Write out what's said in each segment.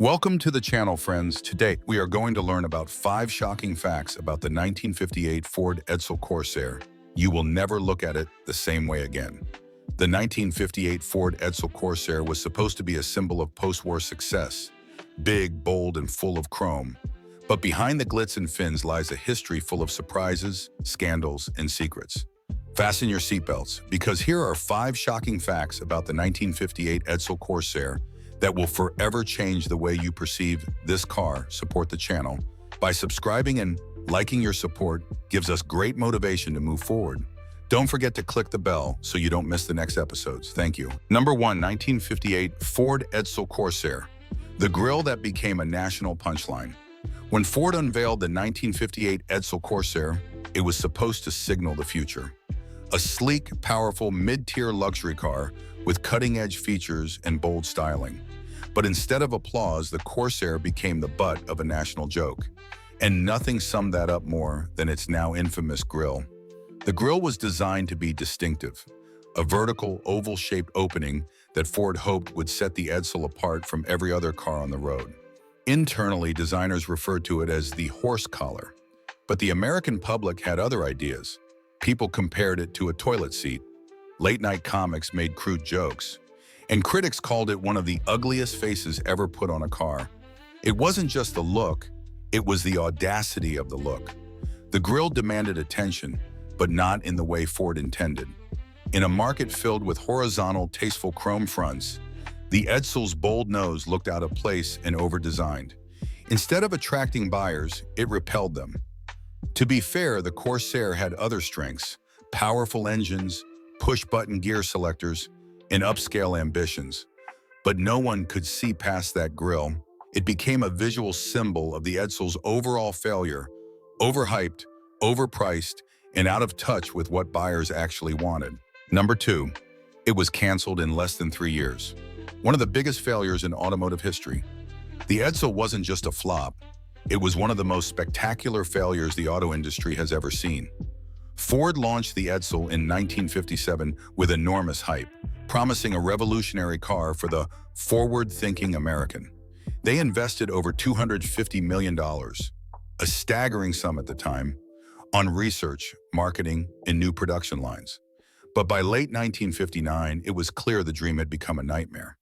Welcome to the channel, friends. Today, we are going to learn about 5 shocking facts about the 1958 Ford Edsel Corsair. You will never look at it the same way again. The 1958 Ford Edsel Corsair was supposed to be a symbol of post-war success, big, bold, and full of chrome. But behind the glitz and fins lies a history full of surprises, scandals, and secrets. Fasten your seatbelts, because here are 5 shocking facts about the 1958 Edsel Corsair that will forever change the way you perceive this car. Support the channel by subscribing, and liking your support gives us great motivation to move forward. Don't forget to click the bell so you don't miss the next episodes. Thank you. Number 1, 1958 Ford Edsel Corsair, the grille that became a national punchline. When Ford unveiled the 1958 Edsel Corsair, it was supposed to signal the future. A sleek, powerful, mid-tier luxury car with cutting-edge features and bold styling. But instead of applause, the Corsair became the butt of a national joke. And nothing summed that up more than its now infamous grille. The grille was designed to be distinctive, a vertical, oval-shaped opening that Ford hoped would set the Edsel apart from every other car on the road. Internally, designers referred to it as the horse collar. But the American public had other ideas. People compared it to a toilet seat. Late-night comics made crude jokes, and critics called it one of the ugliest faces ever put on a car. It wasn't just the look, it was the audacity of the look. The grille demanded attention, but not in the way Ford intended. In a market filled with horizontal, tasteful chrome fronts, the Edsel's bold nose looked out of place and over-designed. Instead of attracting buyers, it repelled them. To be fair, the Corsair had other strengths: powerful engines, push-button gear selectors, and upscale ambitions. But no one could see past that grille. It became a visual symbol of the Edsel's overall failure: overhyped, overpriced, and out of touch with what buyers actually wanted. Number 2, it was canceled in less than 3 years. One of the biggest failures in automotive history. The Edsel wasn't just a flop, it was one of the most spectacular failures the auto industry has ever seen. Ford launched the Edsel in 1957 with enormous hype, promising a revolutionary car for the forward-thinking American. They invested over $250 million, a staggering sum at the time, on research, marketing, and new production lines. But by late 1959, it was clear the dream had become a nightmare.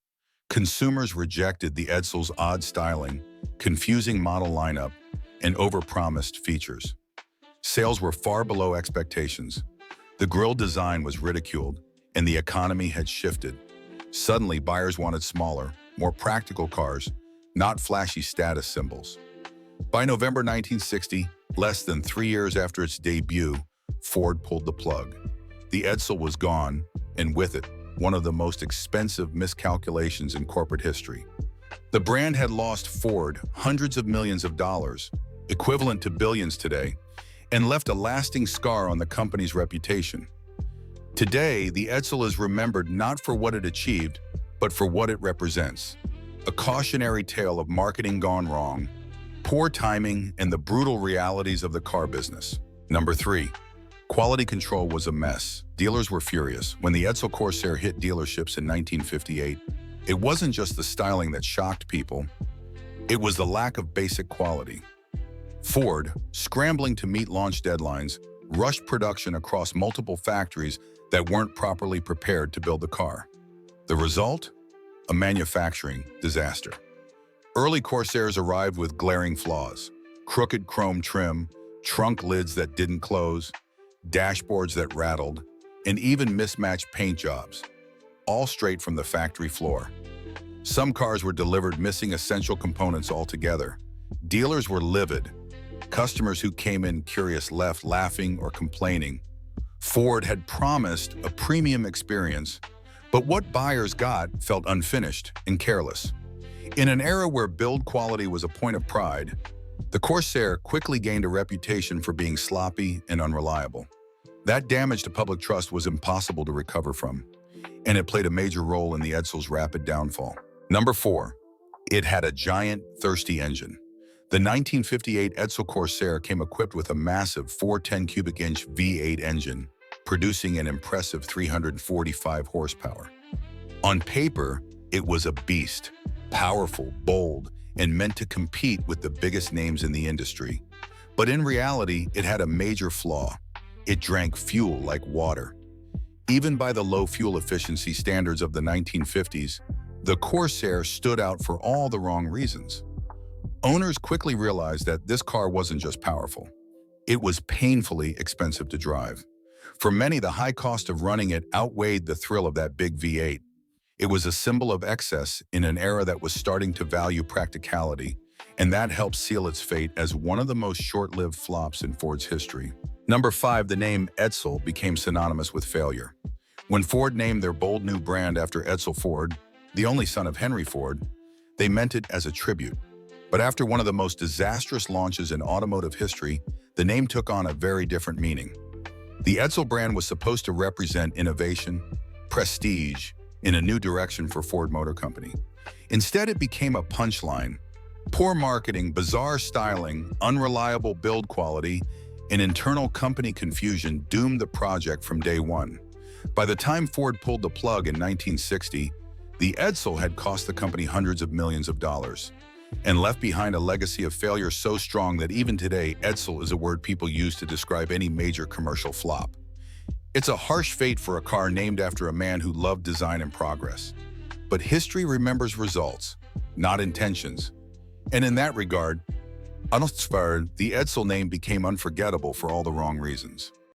Consumers rejected the Edsel's odd styling, confusing model lineup, and overpromised features. Sales were far below expectations. The grille design was ridiculed, and the economy had shifted. Suddenly, buyers wanted smaller, more practical cars, not flashy status symbols. By November 1960, less than 3 years after its debut, Ford pulled the plug. The Edsel was gone, and with it, one of the most expensive miscalculations in corporate history. The brand had lost Ford hundreds of millions of dollars, equivalent to billions today, and left a lasting scar on the company's reputation. Today, the Edsel is remembered not for what it achieved, but for what it represents: a cautionary tale of marketing gone wrong, poor timing, and the brutal realities of the car business. Number 3, quality control was a mess. Dealers were furious. When the Edsel Corsair hit dealerships in 1958, it wasn't just the styling that shocked people, it was the lack of basic quality. Ford, scrambling to meet launch deadlines, rushed production across multiple factories that weren't properly prepared to build the car. The result? A manufacturing disaster. Early Corsairs arrived with glaring flaws: crooked chrome trim, trunk lids that didn't close, dashboards that rattled, and even mismatched paint jobs, all straight from the factory floor. Some cars were delivered missing essential components altogether. Dealers were livid. Customers who came in curious left laughing or complaining. Ford had promised a premium experience, but what buyers got felt unfinished and careless. In an era where build quality was a point of pride, the Corsair quickly gained a reputation for being sloppy and unreliable. That damage to public trust was impossible to recover from, and it played a major role in the Edsel's rapid downfall. Number 4, it had a giant, thirsty engine. The 1958 Edsel Corsair came equipped with a massive 410 cubic inch V8 engine, producing an impressive 345 horsepower. On paper, it was a beast, powerful, bold, and meant to compete with the biggest names in the industry. But in reality, it had a major flaw. It drank fuel like water. Even by the low fuel efficiency standards of the 1950s, the Corsair stood out for all the wrong reasons. Owners quickly realized that this car wasn't just powerful. It was painfully expensive to drive. For many, the high cost of running it outweighed the thrill of that big V8. It was a symbol of excess in an era that was starting to value practicality, and that helped seal its fate as one of the most short-lived flops in Ford's history. Number 5, the name Edsel became synonymous with failure. When Ford named their bold new brand after Edsel Ford, the only son of Henry Ford, they meant it as a tribute. But after one of the most disastrous launches in automotive history, the name took on a very different meaning. The Edsel brand was supposed to represent innovation, prestige, in a new direction for Ford Motor Company. Instead, it became a punchline. Poor marketing, bizarre styling, unreliable build quality, and internal company confusion doomed the project from day one. By the time Ford pulled the plug in 1960, the Edsel had cost the company hundreds of millions of dollars and left behind a legacy of failure so strong that even today, Edsel is a word people use to describe any major commercial flop. It's a harsh fate for a car named after a man who loved design and progress. But history remembers results, not intentions. And in that regard, the Edsel name became unforgettable for all the wrong reasons.